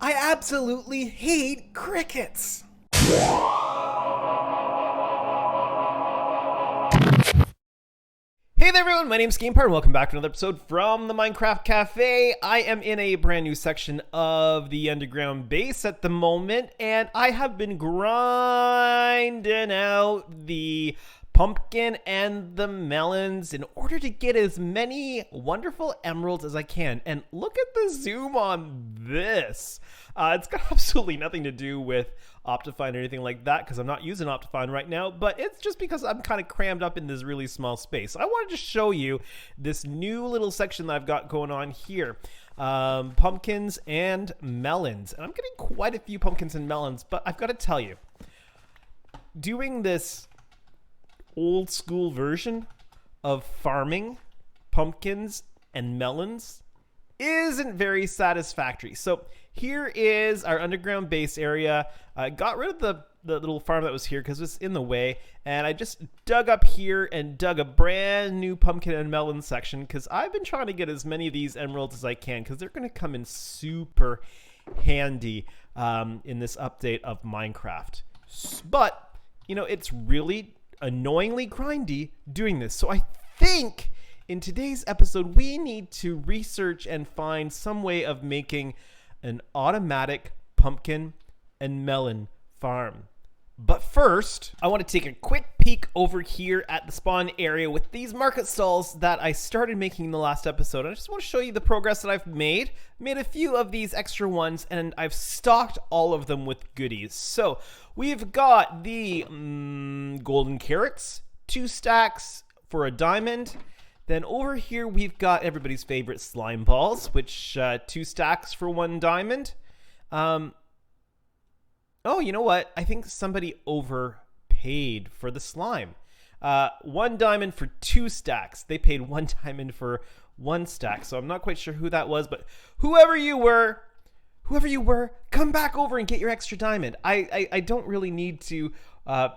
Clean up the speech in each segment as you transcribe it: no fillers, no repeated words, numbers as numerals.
I absolutely hate crickets. Hey there everyone, my name's GamePar and welcome back to another episode from the Minecraft Cafe. I am in a brand new section of the underground base at the moment, and I have been grinding out the pumpkin and the melons in order to get as many wonderful emeralds as I can. And look at the zoom on this. It's got absolutely nothing to do with Optifine or anything like that because I'm not using Optifine right now, but it's just because I'm kind of crammed up in this really small space. I wanted to show you this new little section that I've got going on here. Pumpkins and melons. And I'm getting quite a few pumpkins and melons, but I've got to tell you, doing this old school version of farming pumpkins and melons isn't very satisfactory. So here is our underground base area. I got rid of the little farm that was here because it's in the way, and I just dug up here and dug a brand new pumpkin and melon section because I've been trying to get as many of these emeralds as I can because they're going to come in super handy in this update of Minecraft. But, you know, it's really annoyingly grindy doing this. So I think in today's episode, we need to research and find some way of making an automatic pumpkin and melon farm. But first, I want to take a quick peek over here at the spawn area with these market stalls that I started making in the last episode. I just want to show you the progress that I've made. Made a few of these extra ones, and I've stocked all of them with goodies. So we've got the golden carrots, 2 stacks for a diamond. Then over here, we've got everybody's favorite slime balls, which 2 stacks for 1 diamond. Oh, you know what? I think somebody overpaid for the slime. 1 diamond for 2 stacks. They paid 1 diamond for 1 stack. So I'm not quite sure who that was, but whoever you were, come back over and get your extra diamond. I don't really need to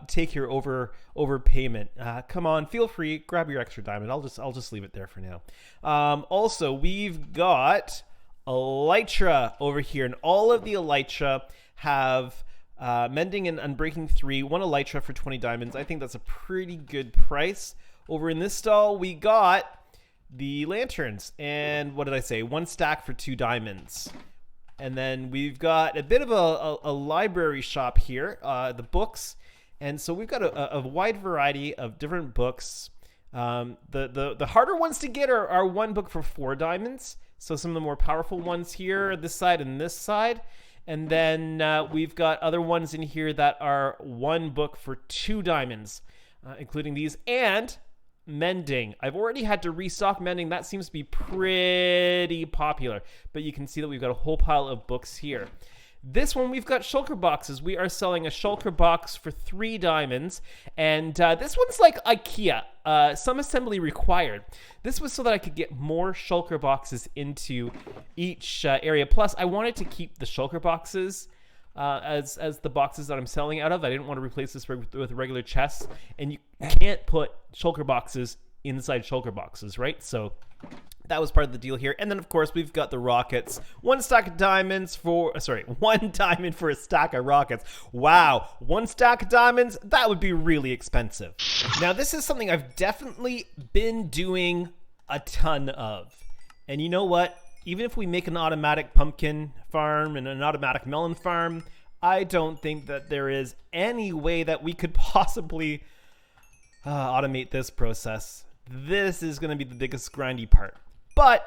take your overpayment. Come on, feel free, grab your extra diamond. I'll just leave it there for now. Also, we've got elytra over here, and all of the elytra have mending and unbreaking 3, 1 elytra for 20 diamonds. I think that's a pretty good price. Over in this stall, we got the lanterns, and what did I say? 1 stack for 2 diamonds. And then we've got a bit of a library shop here, the books. And so we've got a wide variety of different books. The harder ones to get are 1 book for 4 diamonds. So some of the more powerful ones here, this side and this side. And then we've got other ones in here that are 1 book for 2 diamonds, including these. And mending. I've already had to restock mending. That seems to be pretty popular. But you can see that we've got a whole pile of books here. This one, we've got shulker boxes. We are selling a shulker box for 3 diamonds. And this one's like IKEA. Some assembly required. This was so that I could get more shulker boxes into each area. Plus, I wanted to keep the shulker boxes as the boxes that I'm selling out of. I didn't want to replace this with regular chests. And you can't put shulker boxes inside shulker boxes, right? So that was part of the deal here. And then, of course, we've got the rockets. 1 stack of diamonds for... Sorry, 1 diamond for a stack of rockets. Wow, 1 stack of diamonds? That would be really expensive. Now, this is something I've definitely been doing a ton of. And you know what? Even if we make an automatic pumpkin farm and an automatic melon farm, I don't think that there is any way that we could possibly automate this process. This is going to be the biggest grindy part. But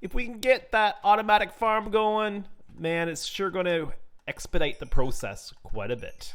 if we can get that automatic farm going, man, it's sure going to expedite the process quite a bit.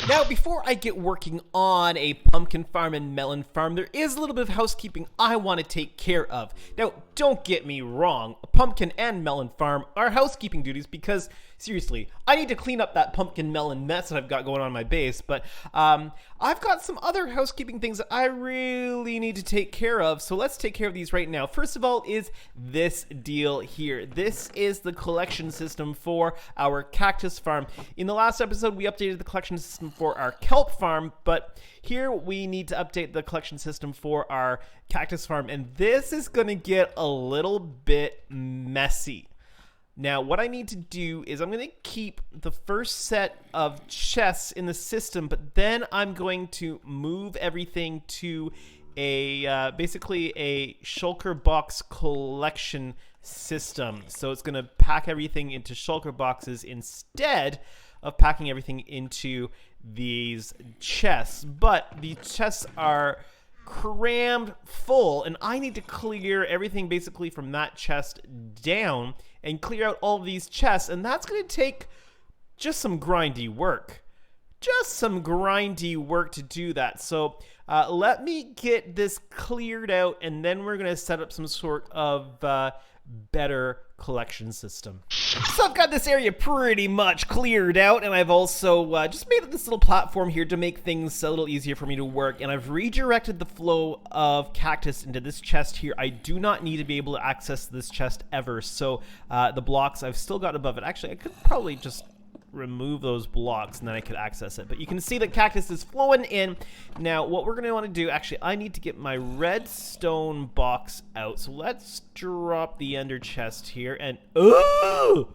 Now, before I get working on a pumpkin farm and melon farm, there is a little bit of housekeeping I want to take care of. Now, don't get me wrong, a pumpkin and melon farm are housekeeping duties because, seriously, I need to clean up that pumpkin melon mess that I've got going on in my base, but I've got some other housekeeping things that I really need to take care of, so let's take care of these right now. First of all is this deal here. This is the collection system for our cactus farm. In the last episode, we updated the collection system for our kelp farm, but here we need to update the collection system for our cactus farm, and this is going to get a little bit messy. Now, what I need to do is I'm going to keep the first set of chests in the system, but then I'm going to move everything to a basically a shulker box collection system. So it's going to pack everything into shulker boxes instead of packing everything into these chests. But these chests are crammed full, and I need to clear everything basically from that chest down and clear out all of these chests, and that's going to take just some grindy work. Just some grindy work to do that. So let me get this cleared out, and then we're going to set up some sort of better collection system. So I've got this area pretty much cleared out, and I've also just made this little platform here to make things a little easier for me to work, and I've redirected the flow of cactus into this chest here. I do not need to be able to access this chest ever, so the blocks I've still got above it. Actually, I could probably just remove those blocks and then I could access it, but you can see the cactus is flowing in. Now what we're going to want to do, actually I need to get my redstone box out, so let's drop the ender chest here, and oh,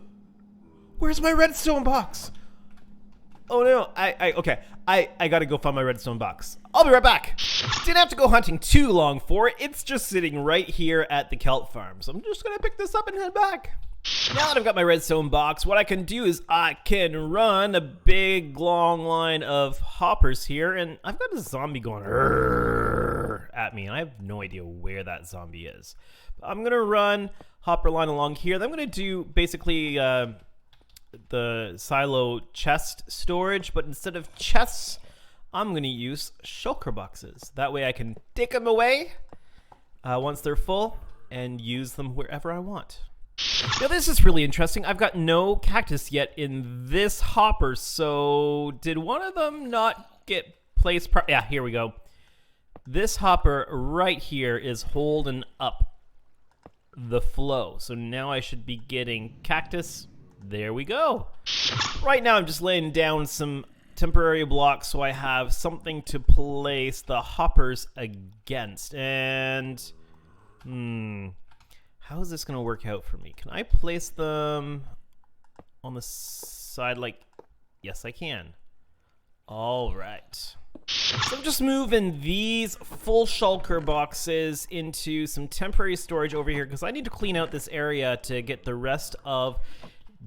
where's my redstone box? Oh no, I gotta go find my redstone box. I'll be right back. Didn't have to go hunting too long for it. It's just sitting right here at the kelp farm, so I'm just gonna pick this up and head back. Now that I've got my redstone box, what I can do is I can run a big long line of hoppers here, and I've got a zombie going at me, and I have no idea where that zombie is. But I'm gonna run hopper line along here. Then I'm gonna do basically the silo chest storage, but instead of chests, I'm gonna use shulker boxes. That way I can take them away once they're full and use them wherever I want. Now this is really interesting. I've got no cactus yet in this hopper, so did one of them not get placed? Yeah, here we go. This hopper right here is holding up the flow, so now I should be getting cactus. There we go. Right now I'm just laying down some temporary blocks so I have something to place the hoppers against, and how is this going to work out for me? Can I place them on the side like... Yes, I can. All right. So I'm just moving these full shulker boxes into some temporary storage over here because I need to clean out this area to get the rest of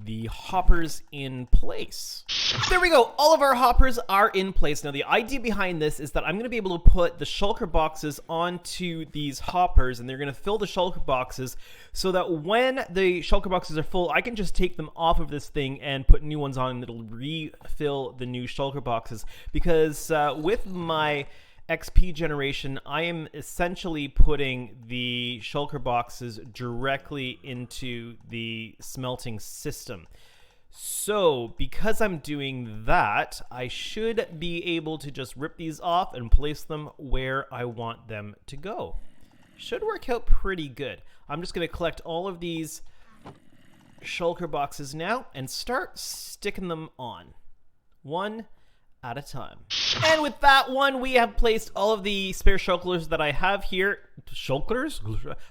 the hoppers in place. There we go. All of our hoppers are in place. Now the idea behind this is that I'm going to be able to put the shulker boxes onto these hoppers, and they're going to fill the shulker boxes so that when the shulker boxes are full, I can just take them off of this thing and put new ones on, and it'll refill the new shulker boxes. Because with my XP generation, I am essentially putting the shulker boxes directly into the smelting system. So because I'm doing that, I should be able to just rip these off and place them where I want them to go. Should work out pretty good. I'm just going to collect all of these shulker boxes now and start sticking them on, one at a time. And with that one, we have placed all of the spare shulkers that I have here. Shulkers?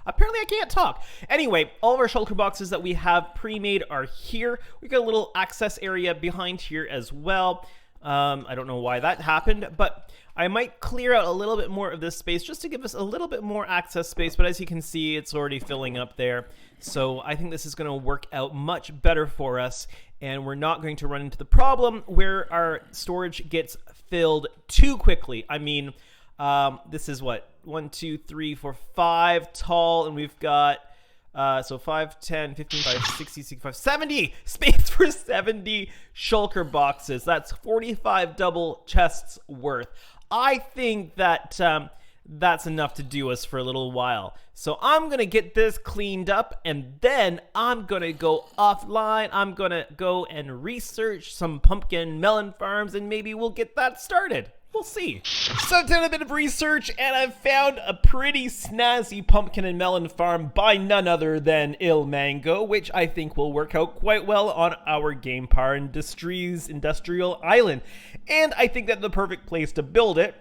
Apparently I can't talk. Anyway, all of our shulker boxes that we have pre-made are here. We've got a little access area behind here as well. I don't know why that happened, but I might clear out a little bit more of this space just to give us a little bit more access space, but as you can see, it's already filling up there. So I think this is going to work out much better for us, and we're not going to run into the problem where our storage gets filled too quickly. I mean, this is what, 1, 2, 3, 4, 5 tall, and we've got so 5, 10, 15, 5, 60, 65, 70 space for 70 shulker boxes. That's 45 double chests worth. I think that that's enough to do us for a little while. So I'm going to get this cleaned up, and then I'm going to go offline. I'm going to go and research some pumpkin melon farms, and maybe we'll get that started. We'll see. So I've done a bit of research, and I've found a pretty snazzy pumpkin and melon farm by none other than Mango, which I think will work out quite well on our GamePar Industries industrial island. And I think that the perfect place to build it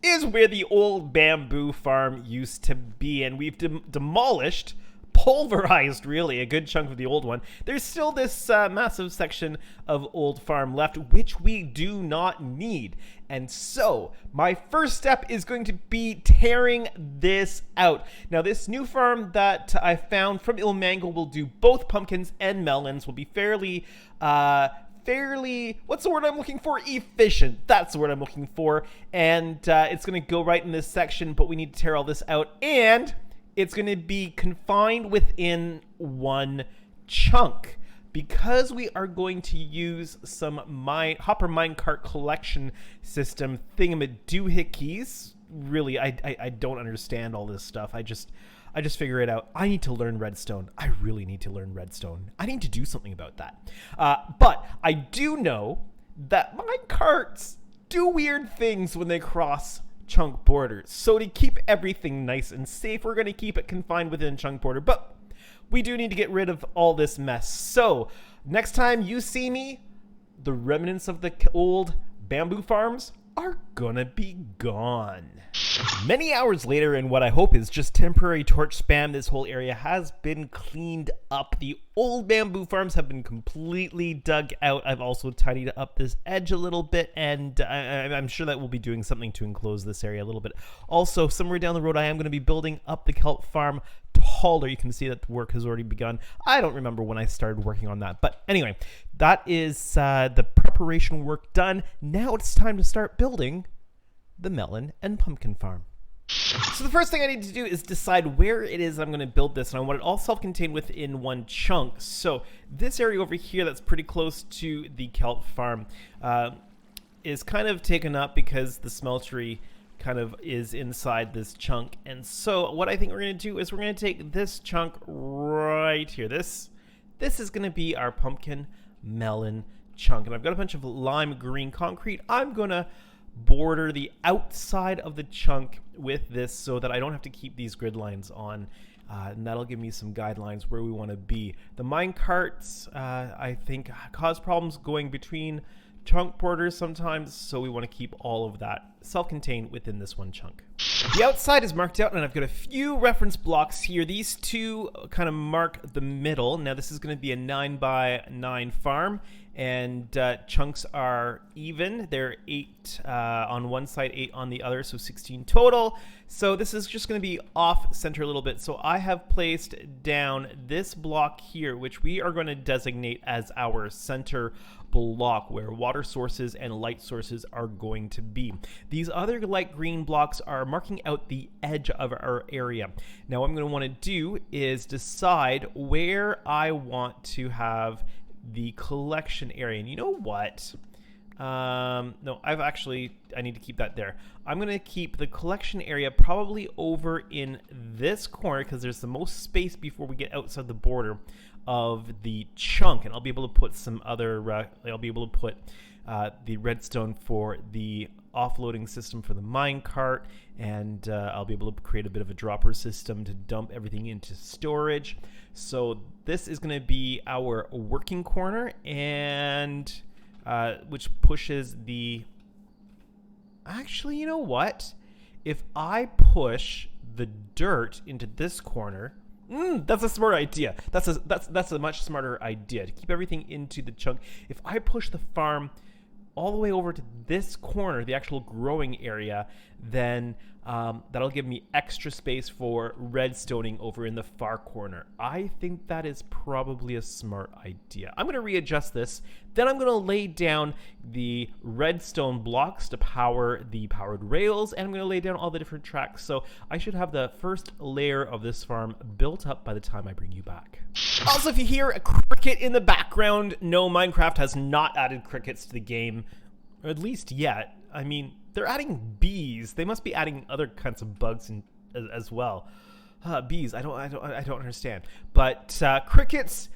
is where the old bamboo farm used to be, and we've demolished pulverized, really, a good chunk of the old one. There's still this massive section of old farm left, which we do not need. And so, my first step is going to be tearing this out. Now, this new farm that I found from Ilmangle will do both pumpkins and melons, will be fairly, what's the word I'm looking for? Efficient. That's the word I'm looking for. And it's going to go right in this section, but we need to tear all this out. And it's going to be confined within one chunk. Because we are going to use some Hopper minecart collection system thingamadoohickeys. Really, I don't understand all this stuff. I just figure it out. I need to learn redstone. I really need to learn redstone. I need to do something about that. But I do know that minecarts do weird things when they cross chunk borders. So to keep everything nice and safe, we're going to keep it confined within chunk border. But we do need to get rid of all this mess. So next time you see me, the remnants of the old bamboo farms are gonna be gone. Many hours later, in what I hope is just temporary torch spam, this whole area has been cleaned up. The old bamboo farms have been completely dug out. I've also tidied up this edge a little bit, and I'm sure that we'll be doing something to enclose this area a little bit. Also, somewhere down the road, I am going to be building up the kelp farm taller. You can see that the work has already begun. I don't remember when I started working on that, but anyway, that is the preparation work done. Now it's time to start building the melon and pumpkin farm. So the first thing I need to do is decide where it is I'm going to build this, and I want it all self-contained within one chunk. So this area over here that's pretty close to the kelp farm is kind of taken up because the smeltery kind of is inside this chunk. And so what I think we're going to do is we're going to take this chunk right here. This is going to be our pumpkin melon chunk, and I've got a bunch of lime green concrete. I'm going to border the outside of the chunk with this so that I don't have to keep these grid lines on, and that'll give me some guidelines where we want to be. The mine carts I think cause problems going between chunk borders sometimes, so we want to keep all of that self-contained within this one chunk. The outside is marked out, and I've got a few reference blocks here. These two kind of mark the middle. Now this is going to be a 9x9 farm, and chunks are even. They're 8 on one side, 8 on the other, so 16 total. So this is just going to be off center a little bit. So I have placed down this block here, which we are going to designate as our center block, where water sources and light sources are going to be. These other light green blocks are marking out the edge of our area. Now what I'm going to want to do is decide where I want to have the collection area. And you know what? No, I need to keep that there. I'm going to keep the collection area probably over in this corner because there's the most space before we get outside the border of the chunk, and I'll be able to put some other I'll be able to put the redstone for the offloading system for the minecart, and I'll be able to create a bit of a dropper system to dump everything into storage. So this is going to be our working corner, and which pushes the... Actually, you know what? If I push the dirt into this corner... that's a smart idea. That's a much smarter idea, to keep everything into the chunk. If I push the farm all the way over to this corner, the actual growing area, then that'll give me extra space for redstoning over in the far corner. I think that is probably a smart idea. I'm going to readjust this. Then I'm going to lay down the redstone blocks to power the powered rails, and I'm going to lay down all the different tracks. So I should have the first layer of this farm built up by the time I bring you back. Also, if you hear a cricket in the background, no, Minecraft has not added crickets to the game, or at least yet. I mean, they're adding bees. They must be adding other kinds of bugs as well. Bees, I don't understand. But crickets,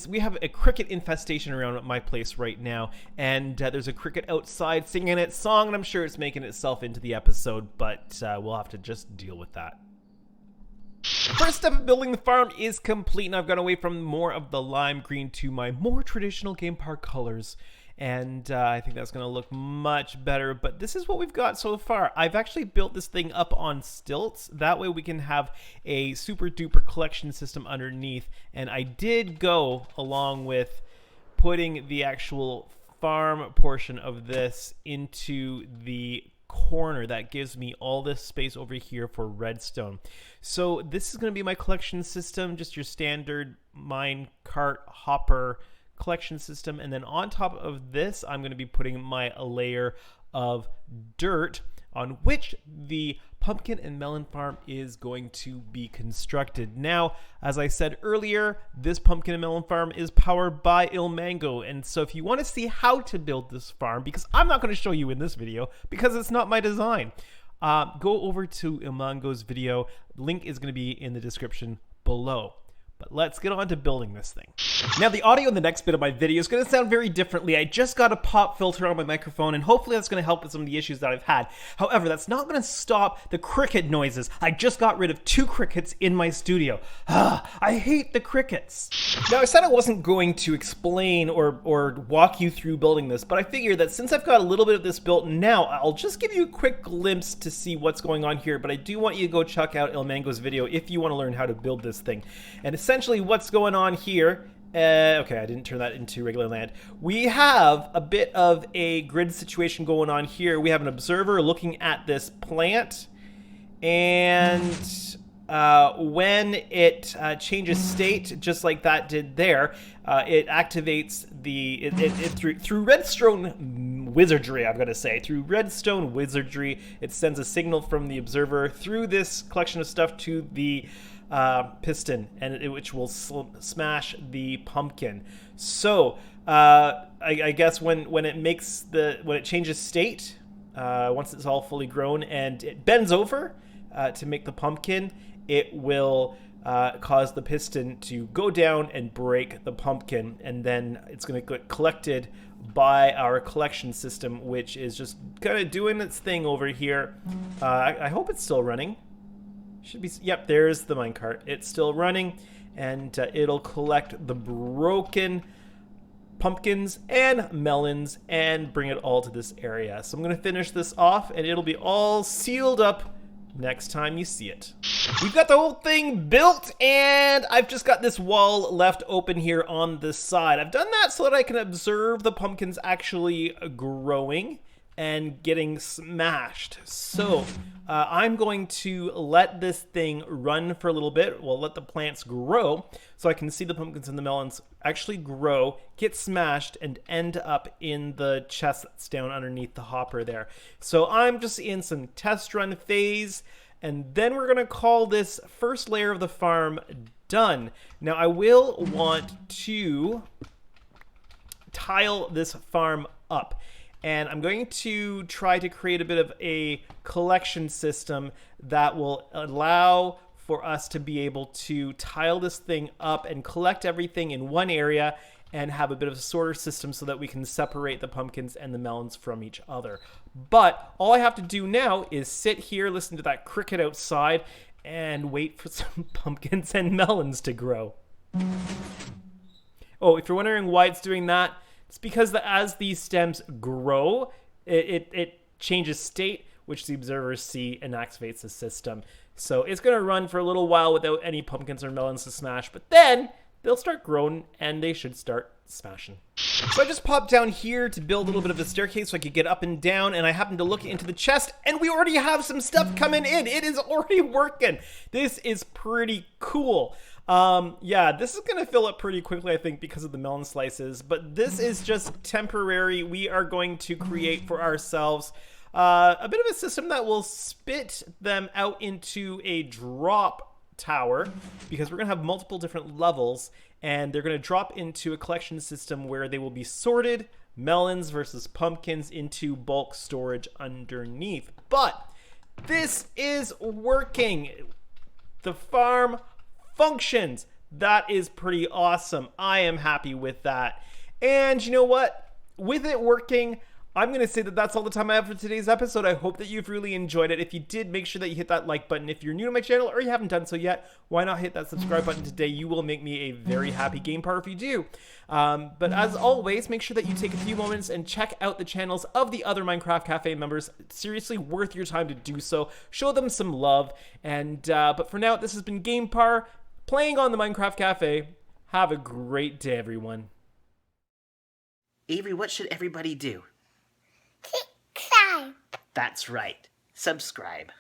we have a cricket infestation around my place right now, and there's a cricket outside singing its song, and I'm sure it's making itself into the episode, but we'll have to just deal with that. First step of building the farm is complete, and I've gone away from more of the lime green to my more traditional GamePar colors. And I think that's going to look much better. But this is what we've got so far. I've actually built this thing up on stilts. That way we can have a super duper collection system underneath. And I did go along with putting the actual farm portion of this into the corner. That gives me all this space over here for redstone. So this is going to be my collection system, just your standard mine cart hopper collection system. And then on top of this, I'm going to be putting my layer of dirt on which the pumpkin and melon farm is going to be constructed. Now, as I said earlier, this pumpkin and melon farm is powered by Ilmango. And so if you want to see how to build this farm, because I'm not going to show you in this video because it's not my design, go over to Ilmango's video. Link is going to be in the description below. But let's get on to building this thing. Now, the audio in the next bit of my video is going to sound very differently. I just got a pop filter on my microphone, and hopefully that's going to help with some of the issues that I've had. However, that's not going to stop the cricket noises. I just got rid of 2 crickets in my studio. I hate the crickets. Now, I said I wasn't going to explain or walk you through building this, but I figured that since I've got a little bit of this built now, I'll just give you a quick glimpse to see what's going on here. But I do want you to go check out Ilmango's video if you want to learn how to build this thing. And essentially what's going on here, okay, I didn't turn that into regular land. We have a bit of a grid situation going on here. We have an observer looking at this plant, and when it changes state, just like that did there, it activates the through redstone wizardry. I'm gonna say through redstone wizardry, it sends a signal from the observer through this collection of stuff to the piston, and which will smash the pumpkin. So I guess when it changes state, once it's all fully grown and it bends over to make the pumpkin, it will cause the piston to go down and break the pumpkin, and then it's going to get collected by our collection system, which is just kind of doing its thing over here. I hope it's still running. Should be, yep, there's the minecart. It's still running, and it'll collect the broken pumpkins and melons and bring it all to this area. So I'm going to finish this off, and it'll be all sealed up next time you see it. We've got the whole thing built, and I've just got this wall left open here on this side. I've done that so that I can observe the pumpkins actually growing and getting smashed. So I'm going to let this thing run for a little bit. We'll let the plants grow so I can see the pumpkins and the melons actually grow, get smashed, and end up in the chest that's down underneath the hopper there. So I'm just in some test run phase, and then we're gonna call this first layer of the farm done. Now I will want to tile this farm up, and I'm going to try to create a bit of a collection system that will allow for us to be able to tile this thing up and collect everything in one area and have a bit of a sorter system so that we can separate the pumpkins and the melons from each other. But all I have to do now is sit here, listen to that cricket outside, and wait for some pumpkins and melons to grow. Oh, if you're wondering why it's doing that, it's because as these stems grow, it changes state, which the observers see and activates the system. So it's going to run for a little while without any pumpkins or melons to smash, but then they'll start growing and they should start smashing. So I just popped down here to build a little bit of a staircase so I could get up and down, and I happened to look into the chest and we already have some stuff coming in. It is already working. This is pretty cool. Yeah, this is gonna fill up pretty quickly, I think, because of the melon slices, but this is just temporary. We are going to create for ourselves a bit of a system that will spit them out into a drop tower, because we're gonna have multiple different levels, and they're gonna drop into a collection system where they will be sorted, melons versus pumpkins, into bulk storage underneath. But this is working. The farm functions. That is pretty awesome. I am happy with that. And you know what? With it working, I'm going to say that that's all the time I have for today's episode. I hope that you've really enjoyed it. If you did, make sure that you hit that like button. If you're new to my channel or you haven't done so yet, why not hit that subscribe button today? You will make me a very happy GamePar if you do. But as always, make sure that you take a few moments and check out the channels of the other Minecraft Cafe members. It's seriously worth your time to do so. Show them some love. And but for now, this has been GamePar playing on the Minecraft Cafe. Have a great day, everyone. Avery, what should everybody do? Subscribe. That's right. Subscribe.